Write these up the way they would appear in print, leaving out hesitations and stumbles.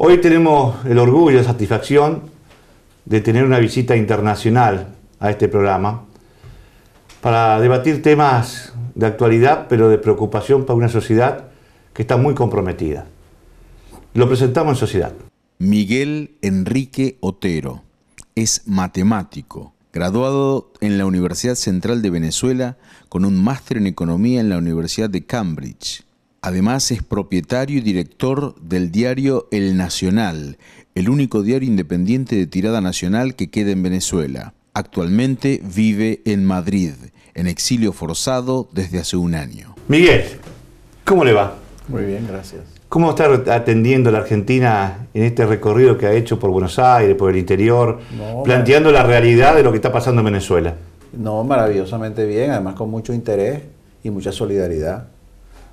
Hoy tenemos el orgullo y la satisfacción de tener una visita internacional a este programa para debatir temas de actualidad, pero de preocupación para una sociedad que está muy comprometida. Lo presentamos en sociedad. Miguel Enrique Otero es matemático, graduado en la Universidad Central de Venezuela con un máster en Economía en la Universidad de Cambridge. Además es propietario y director del diario El Nacional, el único diario independiente de tirada nacional que queda en Venezuela. Actualmente vive en Madrid, en exilio forzado desde hace un año. Miguel, ¿cómo le va? Muy bien, gracias. ¿Cómo está atendiendo la Argentina en este recorrido que ha hecho por Buenos Aires, por el interior, planteando la realidad de lo que está pasando en Venezuela? No, maravillosamente bien, además con mucho interés y mucha solidaridad.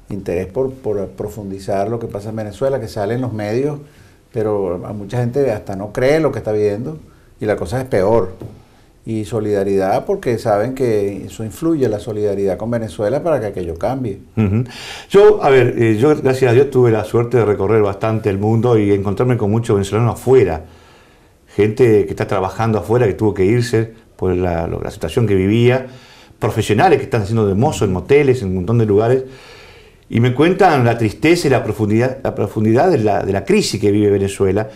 Interés por profundizar lo que pasa en Venezuela, que sale en los medios, pero a mucha gente hasta no cree lo que está viendo y la cosa es peor. Y solidaridad porque saben que eso influye, la solidaridad con Venezuela, para que aquello cambie. Yo gracias a Dios tuve la suerte de recorrer bastante el mundo y encontrarme con muchos venezolanos afuera, gente que está trabajando afuera, que tuvo que irse por la situación que vivía, profesionales que están haciendo de mozo en moteles, en un montón de lugares, y me cuentan la tristeza y la profundidad de la crisis que vive Venezuela,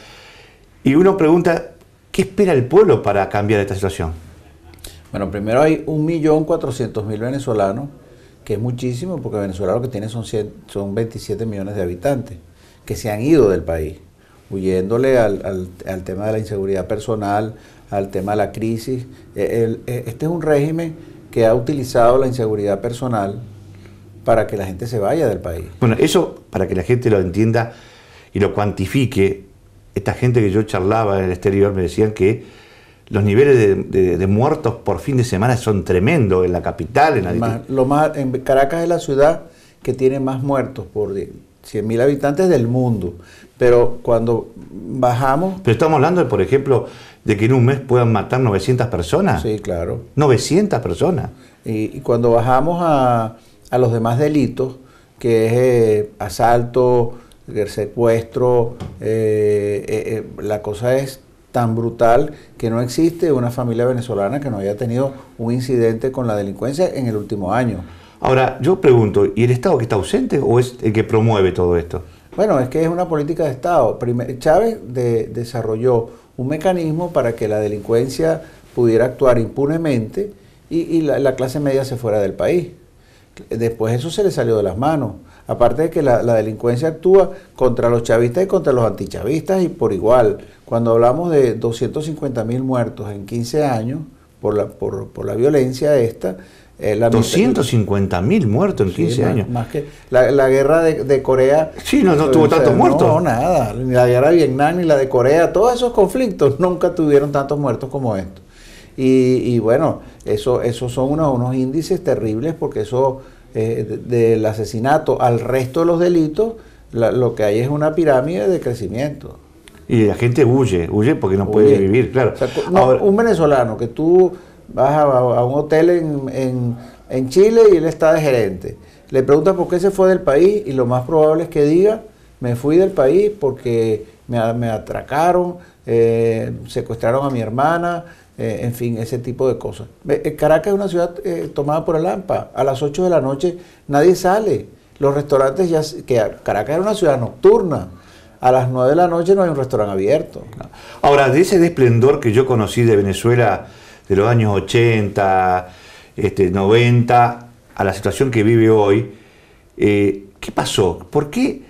y uno pregunta, ¿qué espera el pueblo para cambiar esta situación? Bueno, primero hay 1.400.000 venezolanos, que es muchísimo, porque Venezuela lo que tiene son 27 millones de habitantes, que se han ido del país, huyéndole al tema de la inseguridad personal, al tema de la crisis. Este es un régimen que ha utilizado la inseguridad personal para que la gente se vaya del país. Bueno, eso para que la gente lo entienda y lo cuantifique. Esta gente que yo charlaba en el exterior me decían que los niveles de muertos por fin de semana son tremendos en la capital. En Caracas es la ciudad que tiene más muertos por 100.000 habitantes del mundo. Pero cuando bajamos... Pero estamos hablando, por ejemplo, de que en un mes puedan matar 900 personas. Sí, claro. 900 personas. Y cuando bajamos a los demás delitos, que es asalto, el secuestro, la cosa es tan brutal que no existe una familia venezolana que no haya tenido un incidente con la delincuencia en el último año. Ahora, yo pregunto, ¿y el Estado que está ausente o es el que promueve todo esto? Bueno, es que es una política de Estado. Chávez desarrolló un mecanismo para que la delincuencia pudiera actuar impunemente y la clase media se fuera del país. Después eso se le salió de las manos. Aparte de que la delincuencia actúa contra los chavistas y contra los antichavistas y por igual. Cuando hablamos de 250.000 muertos en 15 años por la violencia esta... 250.000 muertos en 15 años. Más que la guerra de Corea. Sí, no tuvo tantos muertos. No, nada. Ni la guerra de Vietnam, ni la de Corea. Todos esos conflictos nunca tuvieron tantos muertos como estos. Y bueno, esos son unos índices terribles porque eso... del asesinato al resto de los delitos, lo que hay es una pirámide de crecimiento. Y la gente huye porque no puede vivir, claro. O sea, ahora, un venezolano que tú vas a un hotel en Chile y él está de gerente, le preguntas por qué se fue del país y lo más probable es que diga, me fui del país porque me atracaron, secuestraron a mi hermana, en fin, ese tipo de cosas. Caracas es una ciudad tomada por el AMPA. A las 8 de la noche nadie sale. Los restaurantes Caracas era una ciudad nocturna. A las 9 de la noche no hay un restaurante abierto. Ahora, de ese esplendor que yo conocí de Venezuela de los años 80, 90, a la situación que vive hoy, ¿qué pasó? ¿Por qué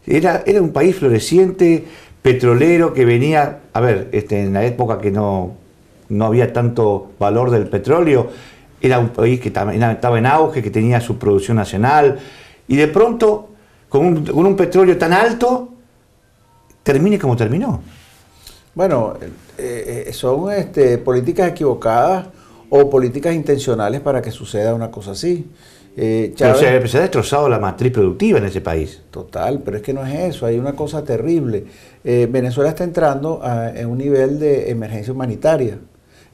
era un país floreciente, petrolero, que venía, en la época que no había tanto valor del petróleo, era un país que estaba en auge, que tenía su producción nacional, y de pronto, con un petróleo tan alto, termine como terminó? Bueno, son políticas equivocadas o políticas intencionales para que suceda una cosa así. Chávez, se ha destrozado la matriz productiva en ese país. Total, pero es que no es eso, hay una cosa terrible. Venezuela está entrando en un nivel de emergencia humanitaria.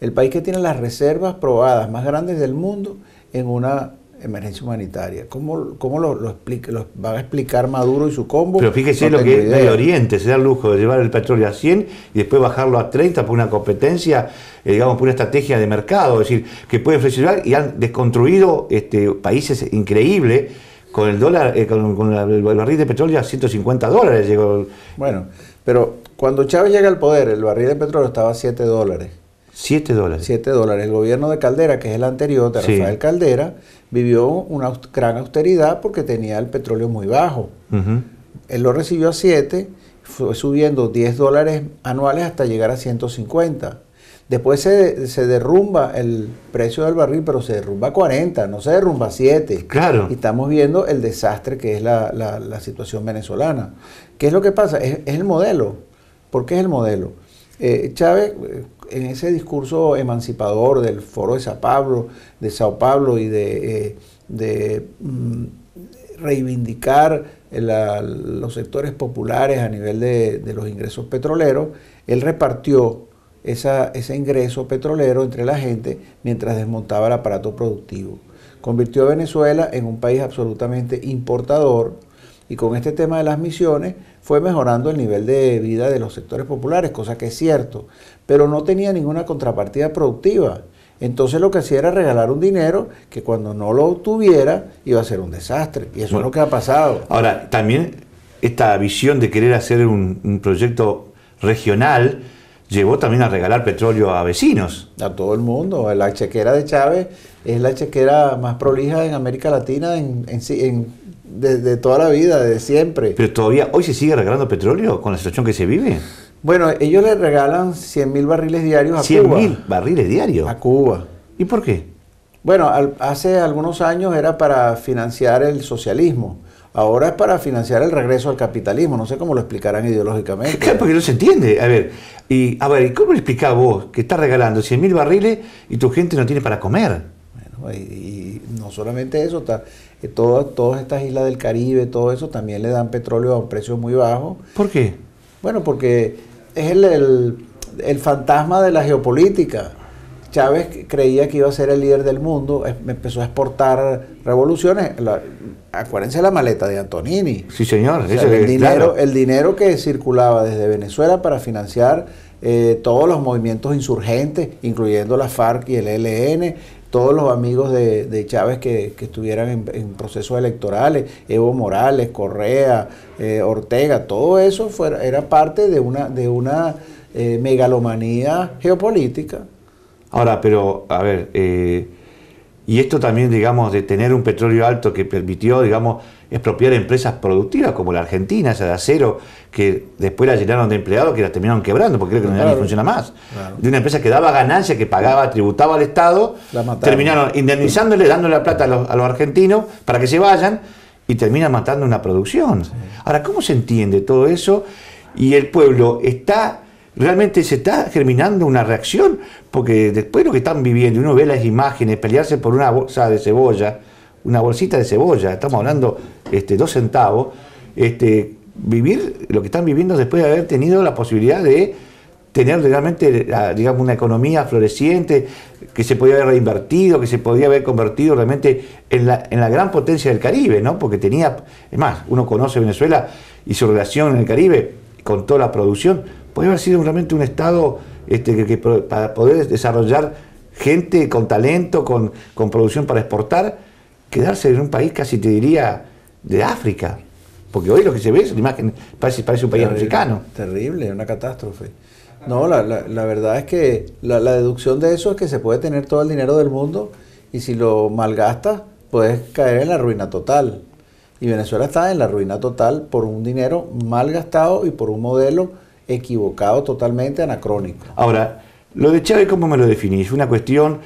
El país que tiene las reservas probadas más grandes del mundo en una emergencia humanitaria. ¿Cómo lo van a explicar Maduro y su combo? Pero fíjese No lo tengo que idea. Medio Oriente se da el lujo de llevar el petróleo a 100 y después bajarlo a 30 por una competencia, digamos, por una estrategia de mercado. Es decir, que pueden flexibilizar y han desconstruido países increíbles con el dólar, con el barril de petróleo a $150 llegó. Bueno, pero cuando Chávez llega al poder, el barril de petróleo estaba a $7. $7. $7. El gobierno de Caldera, que es el anterior de Sí. Rafael Caldera, vivió una gran austeridad porque tenía el petróleo muy bajo. Ujú. Él lo recibió a 7, fue subiendo $10 anuales hasta llegar a 150. Después se derrumba el precio del barril, pero se derrumba a 40, no se derrumba a 7. Claro. Y estamos viendo el desastre que es la situación venezolana. ¿Qué es lo que pasa? Es el modelo. ¿Por qué es el modelo? Chávez, en ese discurso emancipador del Foro de Sao Paulo y de reivindicar los sectores populares a nivel de los ingresos petroleros, él repartió ese ingreso petrolero entre la gente mientras desmontaba el aparato productivo. Convirtió a Venezuela en un país absolutamente importador y con este tema de las misiones fue mejorando el nivel de vida de los sectores populares, cosa que es cierto, pero no tenía ninguna contrapartida productiva. Entonces lo que hacía era regalar un dinero que cuando no lo tuviera iba a ser un desastre. Y eso es lo que ha pasado. Ahora, también esta visión de querer hacer un proyecto regional llevó también a regalar petróleo a vecinos. A todo el mundo. La chequera de Chávez es la chequera más prolija en América Latina de toda la vida, de siempre. Pero todavía hoy se sigue regalando petróleo con la situación que se vive. Bueno, ellos le regalan 100.000 barriles diarios a 100.000 barriles diarios. A Cuba. ¿Y por qué? Bueno, hace algunos años era para financiar el socialismo. Ahora es para financiar el regreso al capitalismo. No sé cómo lo explicarán ideológicamente. Claro, porque no se entiende. A ver, ¿y cómo le explicás vos que estás regalando 100.000 barriles y tu gente no tiene para comer? Bueno, y no solamente eso, todas estas islas del Caribe, todo eso también le dan petróleo a un precio muy bajo. ¿Por qué? Bueno, porque es el fantasma de la geopolítica. Chávez creía que iba a ser el líder del mundo, empezó a exportar revoluciones. Acuérdense la maleta de Antonini. Sí, señor. O sea, Eso es claro. el dinero que circulaba desde Venezuela para financiar todos los movimientos insurgentes, incluyendo la FARC y el ELN, todos los amigos de Chávez que estuvieran en procesos electorales, Evo Morales, Correa, Ortega, todo eso era parte de una megalomanía geopolítica. Ahora, pero, a ver, y esto también, digamos, de tener un petróleo alto que permitió, digamos, expropiar empresas productivas como la Argentina, esa de acero, que después la llenaron de empleados que la terminaron quebrando porque creo que ya no funciona más. Claro. De una empresa que daba ganancia, que pagaba, tributaba al Estado, terminaron indemnizándole, dándole la plata a los argentinos para que se vayan y terminan matando una producción. Sí. Ahora, ¿cómo se entiende todo eso? Y el pueblo realmente se está germinando una reacción, porque después de lo que están viviendo, uno ve las imágenes, pelearse por una bolsa de cebolla, una bolsita de cebolla, estamos hablando 2 centavos, vivir lo que están viviendo después de haber tenido la posibilidad de tener realmente, digamos, una economía floreciente, que se podía haber reinvertido, que se podía haber convertido realmente en la gran potencia del Caribe, ¿no? Porque es más, uno conoce Venezuela y su relación en el Caribe con toda la producción, podría haber sido realmente un estado para poder desarrollar gente con talento, con producción para exportar, quedarse en un país casi te diría de África, porque hoy lo que se ve es una imagen, parece un país africano. Terrible, una catástrofe. No, la verdad es que la deducción de eso es que se puede tener todo el dinero del mundo y si lo malgastas puedes caer en la ruina total. Y Venezuela está en la ruina total por un dinero mal gastado y por un modelo equivocado, totalmente anacrónico. Ahora, lo de Chávez, ¿cómo me lo definís? ¿Fue una cuestión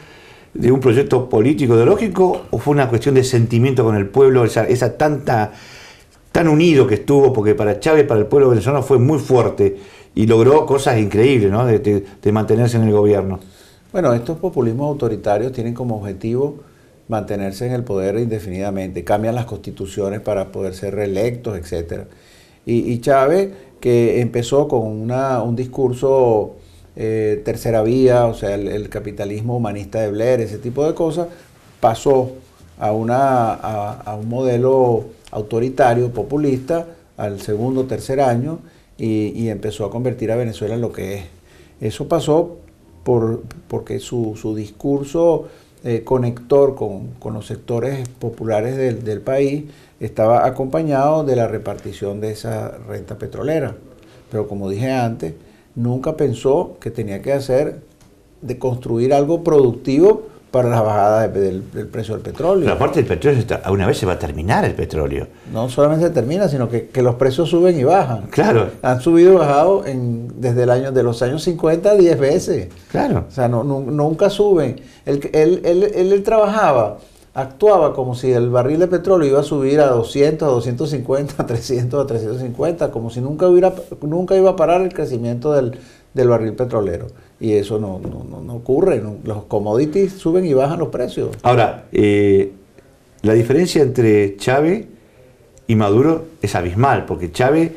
de un proyecto político ideológico o fue una cuestión de sentimiento con el pueblo, esa tan unido que estuvo? Porque para Chávez, para el pueblo venezolano fue muy fuerte y logró cosas increíbles, ¿no? de mantenerse en el gobierno. Bueno, estos populismos autoritarios tienen como objetivo mantenerse en el poder indefinidamente, cambian las constituciones para poder ser reelectos, etc. Y Chávez, que empezó con un discurso tercera vía, o sea, el capitalismo humanista de Blair, ese tipo de cosas, pasó a un modelo autoritario, populista, al segundo o tercer año, y empezó a convertir a Venezuela en lo que es. Eso pasó porque su discurso conector con los sectores populares del país estaba acompañado de la repartición de esa renta petrolera. Pero como dije antes, nunca pensó que tenía que hacer de construir algo productivo para la bajada del precio del petróleo. Pero aparte del petróleo, alguna vez se va a terminar el petróleo. No solamente se termina, sino que los precios suben y bajan. Claro. Han subido y bajado desde los años 50 10 veces. Claro. O sea, nunca suben. Él trabajaba, actuaba como si el barril de petróleo iba a subir a 200, a 250, a 300, a 350, como si nunca iba a parar el crecimiento del barril petrolero. Y eso no ocurre. Los commodities suben y bajan los precios. Ahora, la diferencia entre Chávez y Maduro es abismal, porque Chávez,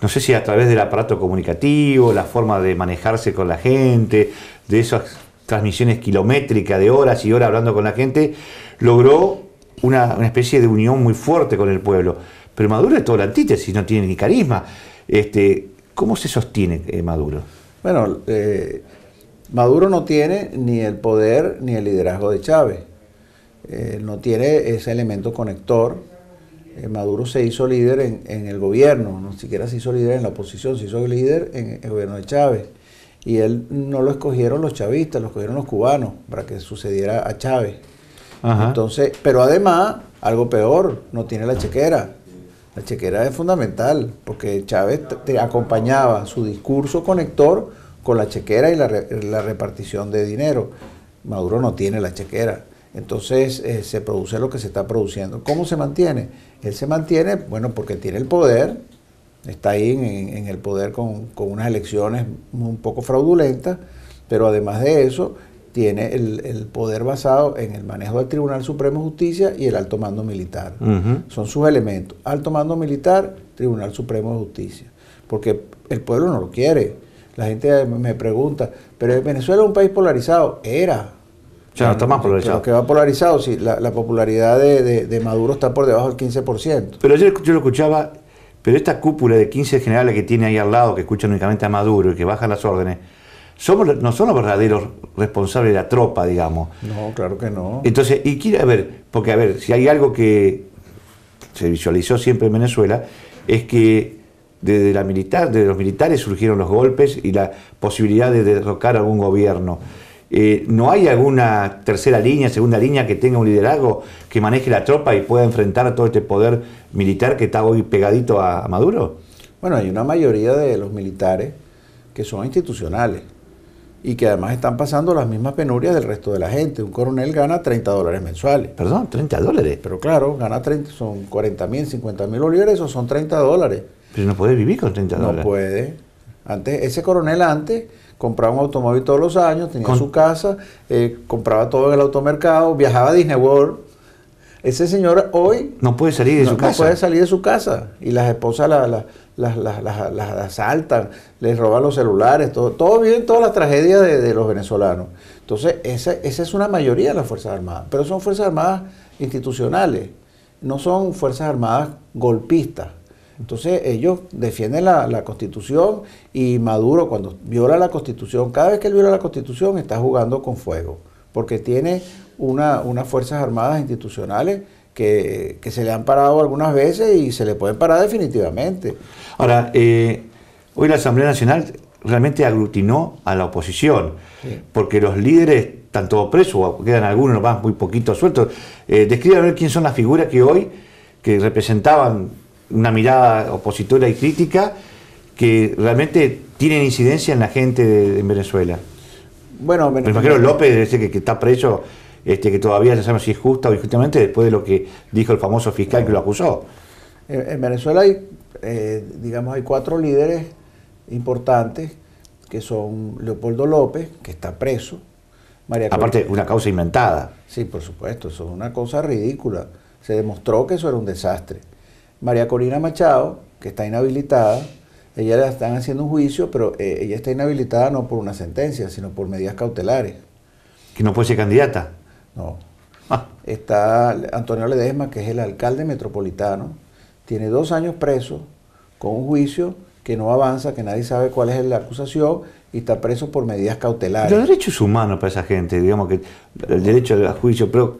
no sé si a través del aparato comunicativo, la forma de manejarse con la gente, de esas transmisiones kilométricas de horas y horas hablando con la gente, logró una especie de unión muy fuerte con el pueblo. Pero Maduro es todo la antítesis, no tiene ni carisma. ¿Cómo se sostiene Maduro? Bueno, Maduro no tiene ni el poder ni el liderazgo de Chávez. No tiene ese elemento conector. Maduro se hizo líder en el gobierno, no siquiera se hizo líder en la oposición, se hizo líder en el gobierno de Chávez. Y él no lo escogieron los chavistas, lo escogieron los cubanos para que sucediera a Chávez. Ajá. Entonces, pero además, algo peor, no tiene la chequera. La chequera es fundamental, porque Chávez te acompañaba su discurso conector con la chequera y la repartición de dinero. Maduro no tiene la chequera. Entonces se produce lo que se está produciendo. ¿Cómo se mantiene? Él se mantiene, bueno, porque tiene el poder, está ahí en el poder con unas elecciones un poco fraudulentas, pero además de eso tiene el poder basado en el manejo del Tribunal Supremo de Justicia y el alto mando militar. Son sus elementos: alto mando militar, Tribunal Supremo de Justicia. Porque el pueblo no lo quiere. La gente me pregunta, pero Venezuela es un país polarizado. Era. Ya no está más polarizado. Lo que va polarizado, sí, la popularidad de Maduro está por debajo del 15%. Pero yo lo escuchaba, pero esta cúpula de 15 generales que tiene ahí al lado, que escuchan únicamente a Maduro y que bajan las órdenes, no son los verdaderos responsables de la tropa, digamos. No, claro que no. Entonces, porque si hay algo que se visualizó siempre en Venezuela, es que desde los militares surgieron los golpes y la posibilidad de derrocar algún gobierno. ¿No hay alguna tercera línea, segunda línea que tenga un liderazgo que maneje la tropa y pueda enfrentar a todo este poder militar que está hoy pegadito a Maduro? Bueno, hay una mayoría de los militares que son institucionales y que además están pasando las mismas penurias del resto de la gente. Un coronel gana $30 mensuales. Perdón, $30. Pero claro, gana 30, son 40.000, 50.000 bolívares, o son $30. Pero no puede vivir con $30. No puede. Ese coronel compraba un automóvil todos los años, tenía su casa, compraba todo en el automercado, viajaba a Disney World. Ese señor hoy no puede salir de su casa. No puede salir de su casa. Y las esposas las asaltan, les roban los celulares, todo bien, todas las tragedias de los venezolanos. Entonces, esa es una mayoría de las Fuerzas Armadas, pero son Fuerzas Armadas institucionales, no son Fuerzas Armadas golpistas. Entonces ellos defienden la Constitución, y Maduro, cuando viola la Constitución, cada vez que él viola la Constitución está jugando con fuego, porque tiene unas Fuerzas Armadas institucionales que se le han parado algunas veces y se le pueden parar definitivamente. Ahora, hoy la Asamblea Nacional realmente aglutinó a la oposición, sí, porque los líderes están todos presos, o quedan algunos más muy poquitos sueltos. Describe a ver quién son las figuras que representaban una mirada opositora y crítica, que realmente tienen incidencia en la gente en Venezuela. Bueno, el embajador López, ese que está preso, que todavía no sabemos si es justa o injustamente, después de lo que dijo el famoso fiscal que lo acusó. En Venezuela hay 4 líderes importantes, que son Leopoldo López, que está preso. Aparte, una causa inventada. Sí, por supuesto, eso es una cosa ridícula. Se demostró que eso era un desastre. María Corina Machado, que está inhabilitada, ella le están haciendo un juicio, pero ella está inhabilitada no por una sentencia, sino por medidas cautelares. ¿Que no puede ser candidata? No. Está Antonio Ledesma, que es el alcalde metropolitano, tiene 2 años preso con un juicio que no avanza, que nadie sabe cuál es la acusación, y está preso por medidas cautelares. Los derechos humanos para esa gente, digamos que el derecho al juicio, pero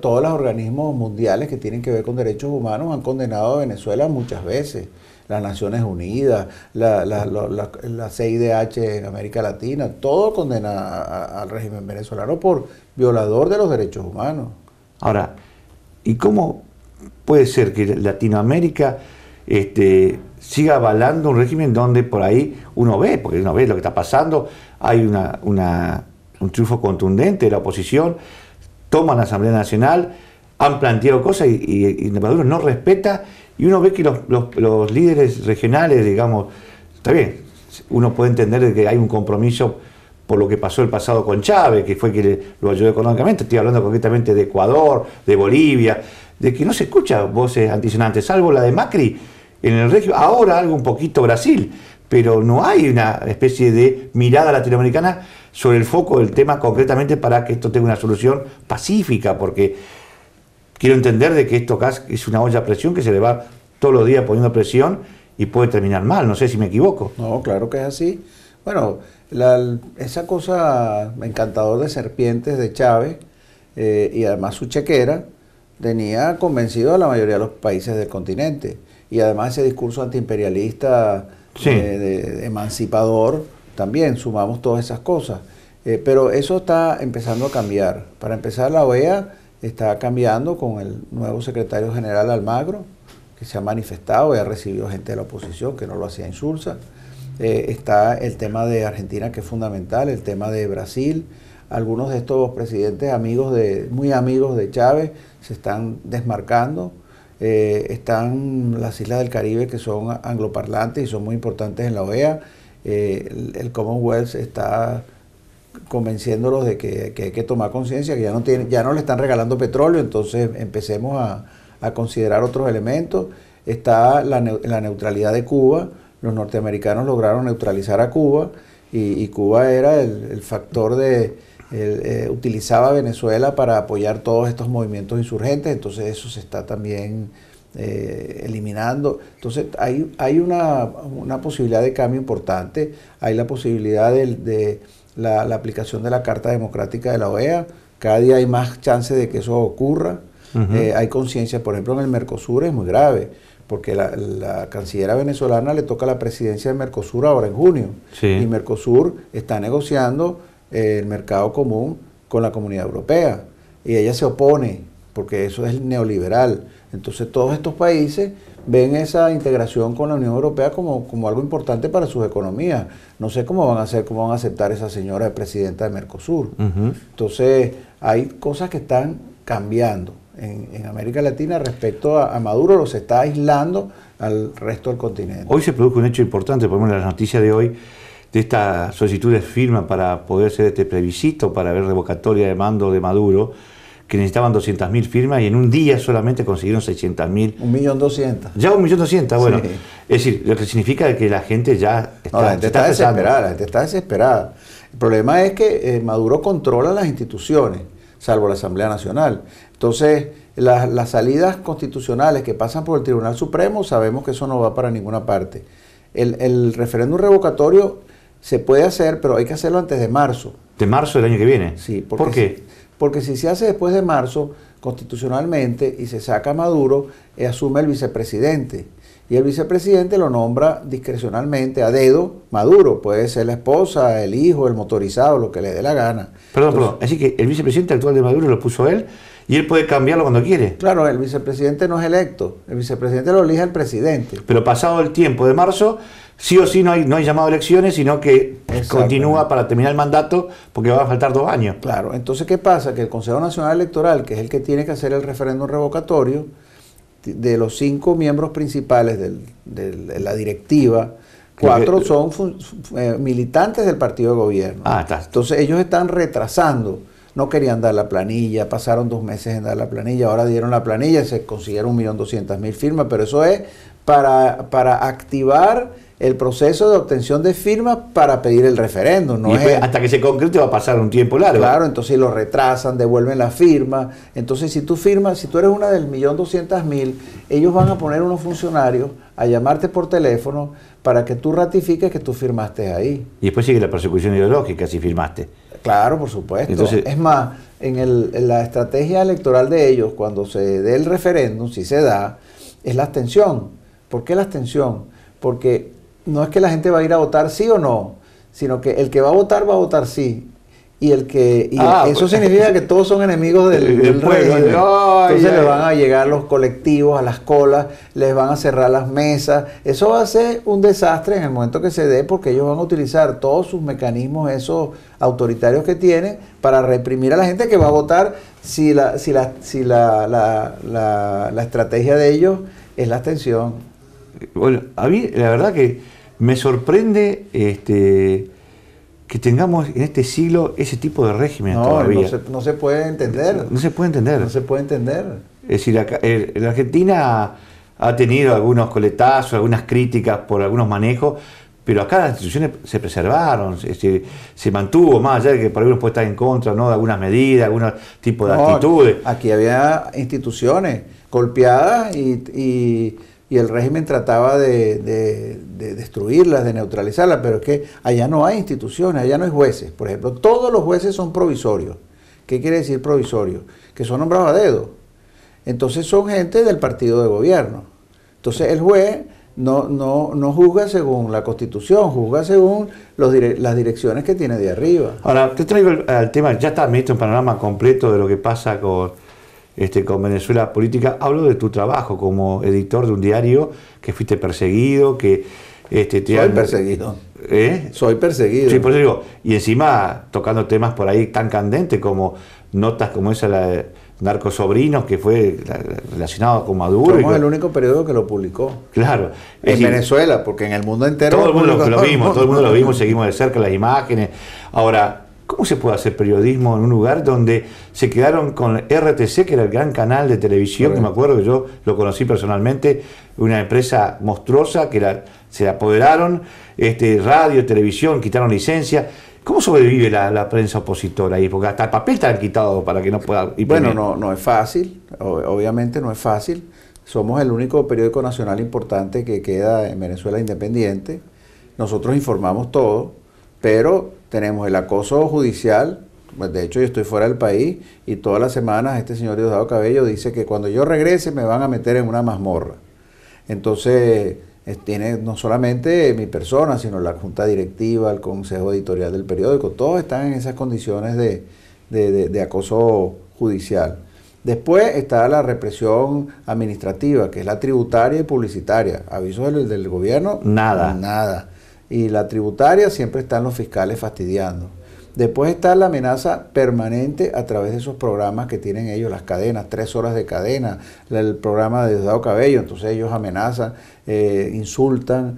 Todos los organismos mundiales que tienen que ver con derechos humanos han condenado a Venezuela muchas veces. Las Naciones Unidas, la CIDH en América Latina, todo condena al régimen venezolano por violador de los derechos humanos. Ahora, ¿y cómo puede ser que Latinoamérica siga avalando un régimen donde por ahí porque uno ve lo que está pasando, hay un triunfo contundente de la oposición, toman la Asamblea Nacional, han planteado cosas y Maduro no respeta, y uno ve que los líderes regionales, digamos, está bien, uno puede entender de que hay un compromiso por lo que pasó el pasado con Chávez, que fue que lo ayudó económicamente, estoy hablando concretamente de Ecuador, de Bolivia, de que no se escucha voces antisonantes, salvo la de Macri en el régimen, ahora algo un poquito Brasil, pero no hay una especie de mirada latinoamericana sobre el foco del tema concretamente para que esto tenga una solución pacífica, porque quiero entender de que esto es una olla a presión que se le va todos los días poniendo presión y puede terminar mal, no sé si me equivoco. No, claro que es así. Bueno, esa cosa encantador de serpientes de Chávez y además su chequera tenía convencido a la mayoría de los países del continente, y además ese discurso antiimperialista, sí, de emancipador, también sumamos todas esas cosas. Pero eso está empezando a cambiar. Para empezar, la OEA está cambiando con el nuevo secretario general Almagro, que se ha manifestado y ha recibido gente de la oposición, que no lo hacía insulsa. Está el tema de Argentina, que es fundamental, el tema de Brasil. Algunos de estos presidentes muy amigos de Chávez se están desmarcando. Están las islas del Caribe, que son angloparlantes y son muy importantes en la OEA. El Commonwealth está convenciéndolos de que hay que tomar conciencia, que ya no le están regalando petróleo, entonces empecemos a considerar otros elementos. Está la neutralidad de Cuba. Los norteamericanos lograron neutralizar a Cuba, y Cuba era el factor utilizaba a Venezuela para apoyar todos estos movimientos insurgentes, entonces eso se está también eliminando. Entonces hay una posibilidad de cambio importante, hay la posibilidad de la aplicación de la Carta Democrática de la OEA, cada día hay más chance de que eso ocurra. Hay conciencia, por ejemplo, en el Mercosur es muy grave, porque la cancillera venezolana le toca la presidencia del Mercosur ahora en junio, sí, y Mercosur está negociando el mercado común con la Comunidad Europea, y ella se opone porque eso es neoliberal. Entonces todos estos países ven esa integración con la Unión Europea como algo importante para sus economías. No sé cómo van a aceptar esa señora de presidenta de Mercosur. Entonces hay cosas que están cambiando en América Latina respecto a Maduro, los está aislando al resto del continente. Hoy se produjo un hecho importante, por ejemplo, en la noticia de hoy, de esta solicitud de firma para poder hacer este plebiscito, para ver revocatoria de mando de Maduro, que necesitaban 200.000 firmas y en un día solamente consiguieron 600.000. 1.200.000. Ya 1.200.000, bueno. Sí. Es decir, lo que significa que la gente ya está, la gente está desesperada, la gente está desesperada. El problema es que Maduro controla las instituciones, salvo la Asamblea Nacional. Entonces, las salidas constitucionales que pasan por el Tribunal Supremo, sabemos que eso no va para ninguna parte. El referéndum revocatorio se puede hacer, pero hay que hacerlo antes de marzo. ¿De marzo del año que viene? Sí. ¿Por qué? Porque si se hace después de marzo, constitucionalmente, y se saca a Maduro, asume el vicepresidente. Y el vicepresidente lo nombra discrecionalmente, a dedo, Maduro. Puede ser la esposa, el hijo, el motorizado, lo que le dé la gana. Perdón. Así que el vicepresidente actual de Maduro lo puso él, y él puede cambiarlo cuando quiere. Claro, el vicepresidente no es electo. El vicepresidente lo elige el presidente. Pero pasado el tiempo de marzo, sí o sí no hay llamado a elecciones, sino que continúa para terminar el mandato, porque va a faltar 2 años. Claro, entonces ¿qué pasa? Que el Consejo Nacional Electoral, que es el que tiene que hacer el referéndum revocatorio, de los 5 miembros principales de la directiva, 4 son militantes del partido de gobierno. Entonces ellos están retrasando. No querían dar la planilla, pasaron 2 meses en dar la planilla, ahora dieron la planilla y se consiguieron 1.200.000 firmas, pero eso es para activar el proceso de obtención de firmas para pedir el referéndum. No y después, es, hasta que se concrete va a pasar un tiempo largo. claro, entonces lo retrasan, devuelven la firma. Entonces, si tú firmas, si tú eres una del 1.200.000, ellos van a poner unos funcionarios a llamarte por teléfono para que tú ratifiques que tú firmaste ahí. Y después sigue la persecución ideológica si firmaste. Claro, por supuesto. Entonces, es más, en la estrategia electoral de ellos, cuando se dé el referéndum, si se da, es la abstención. ¿Por qué la abstención? Porque no es que la gente va a ir a votar sí o no, sino que el que va a votar sí. Y eso significa que todos son enemigos del pueblo. régimen. Entonces les van a llegar los colectivos a las colas, les van a cerrar las mesas. Eso va a ser un desastre en el momento que se dé, porque ellos van a utilizar todos sus mecanismos esos autoritarios que tienen para reprimir a la gente que va a votar si la estrategia de ellos es la abstención. Bueno, a mí la verdad que me sorprende que tengamos en este siglo ese tipo de régimen todavía. No se puede entender. No se puede entender. No se puede entender. Es decir, la Argentina ha tenido algunos coletazos, algunas críticas por algunos manejos, pero acá las instituciones se preservaron, se mantuvo, más allá de que por algunos puede estar en contra, ¿no?, de algunas medidas, algunos tipos de actitudes. Aquí había instituciones golpeadas y el régimen trataba de destruirlas, de neutralizarlas, pero es que allá no hay instituciones, allá no hay jueces. Por ejemplo, todos los jueces son provisorios. ¿Qué quiere decir provisorio? Que son nombrados a dedo. Entonces son gente del partido de gobierno. Entonces el juez no juzga según la Constitución, juzga según las direcciones que tiene de arriba. Ahora, te traigo al tema, ya está, me diste un panorama completo de lo que pasa con Venezuela política. Hablo de tu trabajo como editor de un diario, que fuiste perseguido, que Soy perseguido. Soy perseguido. Sí, por eso digo, y encima tocando temas por ahí tan candentes como notas como esa, la de Narcosobrinos, que fue relacionado con Maduro. Somos el único periódico que lo publicó. Claro. En Venezuela, porque en el mundo entero... Todo el mundo lo vimos, todo el mundo lo vimos, seguimos de cerca las imágenes. Ahora, ¿cómo se puede hacer periodismo en un lugar donde se quedaron con RTC, que era el gran canal de televisión, correcto, que me acuerdo que yo lo conocí personalmente, una empresa monstruosa que se apoderaron, radio, televisión, quitaron licencia? ¿Cómo sobrevive la prensa opositora ahí? Porque hasta el papel está quitado para que no pueda imprimir. Bueno, no es fácil, obviamente no es fácil. Somos el único periódico nacional importante que queda en Venezuela independiente. Nosotros informamos todo, pero tenemos el acoso judicial. Pues de hecho, yo estoy fuera del país y todas las semanas este señor Diosdado Cabello dice que cuando yo regrese me van a meter en una mazmorra. Entonces, tiene no solamente mi persona, sino la junta directiva, el consejo editorial del periódico, todos están en esas condiciones de acoso judicial. Después está la represión administrativa, que es la tributaria y publicitaria. Avisos del gobierno, nada. Y la tributaria siempre están los fiscales fastidiando. Después está la amenaza permanente a través de esos programas que tienen ellos, las cadenas, 3 horas de cadena, el programa de Diosdado Cabello. Entonces ellos amenazan, insultan,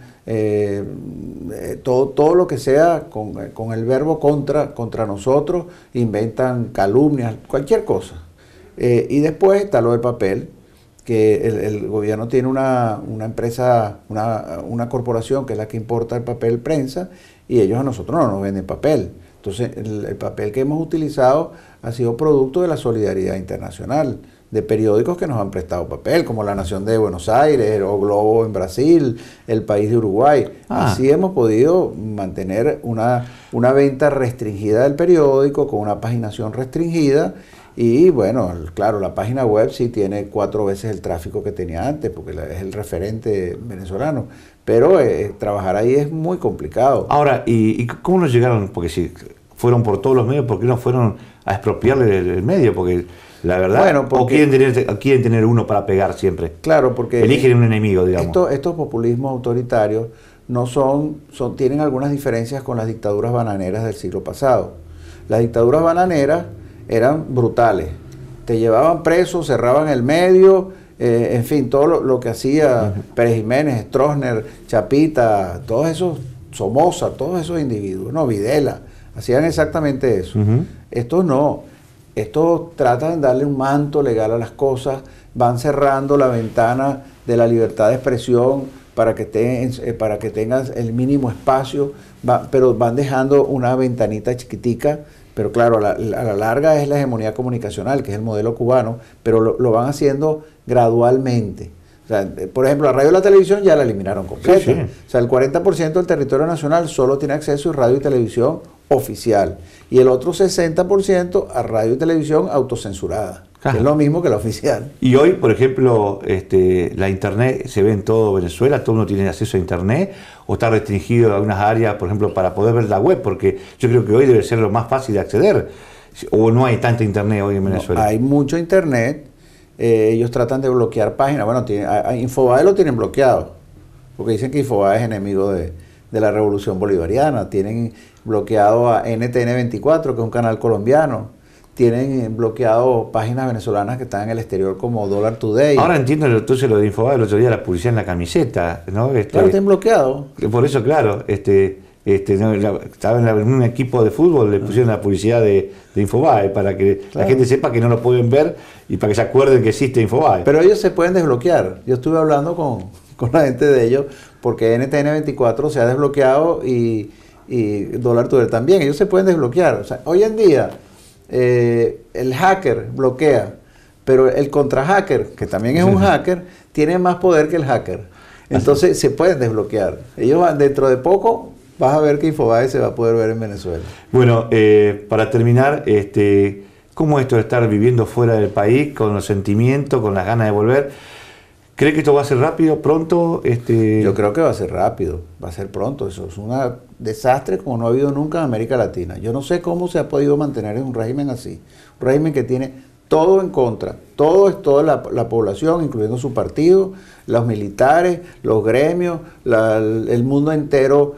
todo lo que sea con el verbo contra nosotros, inventan calumnias, cualquier cosa. Y después está lo del papel, que el gobierno tiene una empresa, una corporación que es la que importa el papel prensa, y ellos a nosotros no nos venden papel. Entonces, el papel que hemos utilizado ha sido producto de la solidaridad internacional, de periódicos que nos han prestado papel, como La Nación de Buenos Aires, o Globo en Brasil, El País de Uruguay. Así hemos podido mantener una venta restringida del periódico, con una paginación restringida. Y bueno, claro, la página web sí tiene 4 veces el tráfico que tenía antes, porque es el referente venezolano. Pero trabajar ahí es muy complicado. Ahora, ¿y cómo nos llegaron? Porque si fueron por todos los medios, ¿por qué no fueron a expropiarle el medio? Porque la verdad, bueno, ¿o quieren tener uno para pegar siempre? Claro, porque eligen un enemigo, digamos. Estos populismos autoritarios tienen algunas diferencias con las dictaduras bananeras del siglo pasado. Las dictaduras bananeras eran brutales. Te llevaban preso, cerraban el medio, en fin, todo lo que hacía Pérez Jiménez, Stroessner, Chapita, todos esos, Somoza, todos esos individuos, no, Videla, hacían exactamente eso. Estos no, estos tratan de darle un manto legal a las cosas, van cerrando la ventana de la libertad de expresión para que tengas el mínimo espacio, pero van dejando una ventanita chiquitica, pero claro, a la larga es la hegemonía comunicacional, que es el modelo cubano, pero lo van haciendo gradualmente. O sea, por ejemplo, la radio y la televisión ya la eliminaron completa. Sí, sí. O sea, el 40% del territorio nacional solo tiene acceso a radio y televisión oficial, y el otro 60% a radio y televisión autocensurada. Que es lo mismo que la oficial. Y hoy, por ejemplo, la internet se ve en todo Venezuela, todo uno tiene acceso a internet, o está restringido a algunas áreas, por ejemplo, para poder ver la web, porque yo creo que hoy debe ser lo más fácil de acceder, o no hay tanta internet hoy en Venezuela. No, hay mucho internet, ellos tratan de bloquear páginas, bueno, a Infobae lo tienen bloqueado, porque dicen que Infobae es enemigo de la revolución bolivariana, tienen bloqueado a NTN 24, que es un canal colombiano, tienen bloqueado páginas venezolanas que están en el exterior como Dollar Today. Ahora entiendo entonces lo de Infobae, el otro día la publicidad en la camiseta, ¿no? Claro, están bloqueados. Por eso, claro, estaba en un equipo de fútbol, le pusieron la publicidad de Infobae para que la gente sepa que no lo pueden ver y para que se acuerden que existe Infobae. Pero ellos se pueden desbloquear. Yo estuve hablando con la gente de ellos porque NTN 24 se ha desbloqueado y Dollar Today también. Ellos se pueden desbloquear. O sea, hoy en día el hacker bloquea, pero el contra-hacker, que también es un hacker, tiene más poder que el hacker. Entonces se pueden desbloquear. Ellos dentro de poco vas a ver que Infobae se va a poder ver en Venezuela. Bueno, para terminar, ¿cómo es esto de estar viviendo fuera del país, con los sentimientos, con las ganas de volver? ¿Cree que esto va a ser rápido, pronto? Yo creo que va a ser rápido, va a ser pronto. Eso es un desastre como no ha habido nunca en América Latina. Yo no sé cómo se ha podido mantener en un régimen así. Un régimen que tiene todo en contra. Toda la población, incluyendo su partido, los militares, los gremios, el mundo entero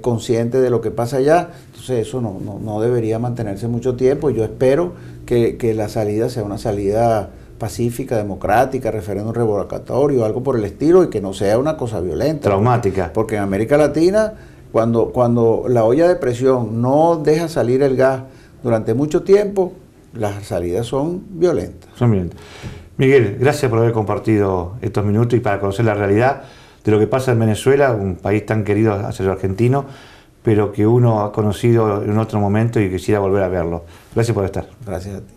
consciente de lo que pasa allá. Entonces eso no debería mantenerse mucho tiempo. Yo espero que la salida sea una salida pacífica, democrática, referéndum revocatorio, algo por el estilo, y que no sea una cosa violenta. Traumática. Porque en América Latina, cuando la olla de presión no deja salir el gas durante mucho tiempo, las salidas son violentas. Son violentas. Miguel, gracias por haber compartido estos minutos y para conocer la realidad de lo que pasa en Venezuela, un país tan querido hacia el argentino, pero que uno ha conocido en otro momento y quisiera volver a verlo. Gracias por estar. Gracias a ti.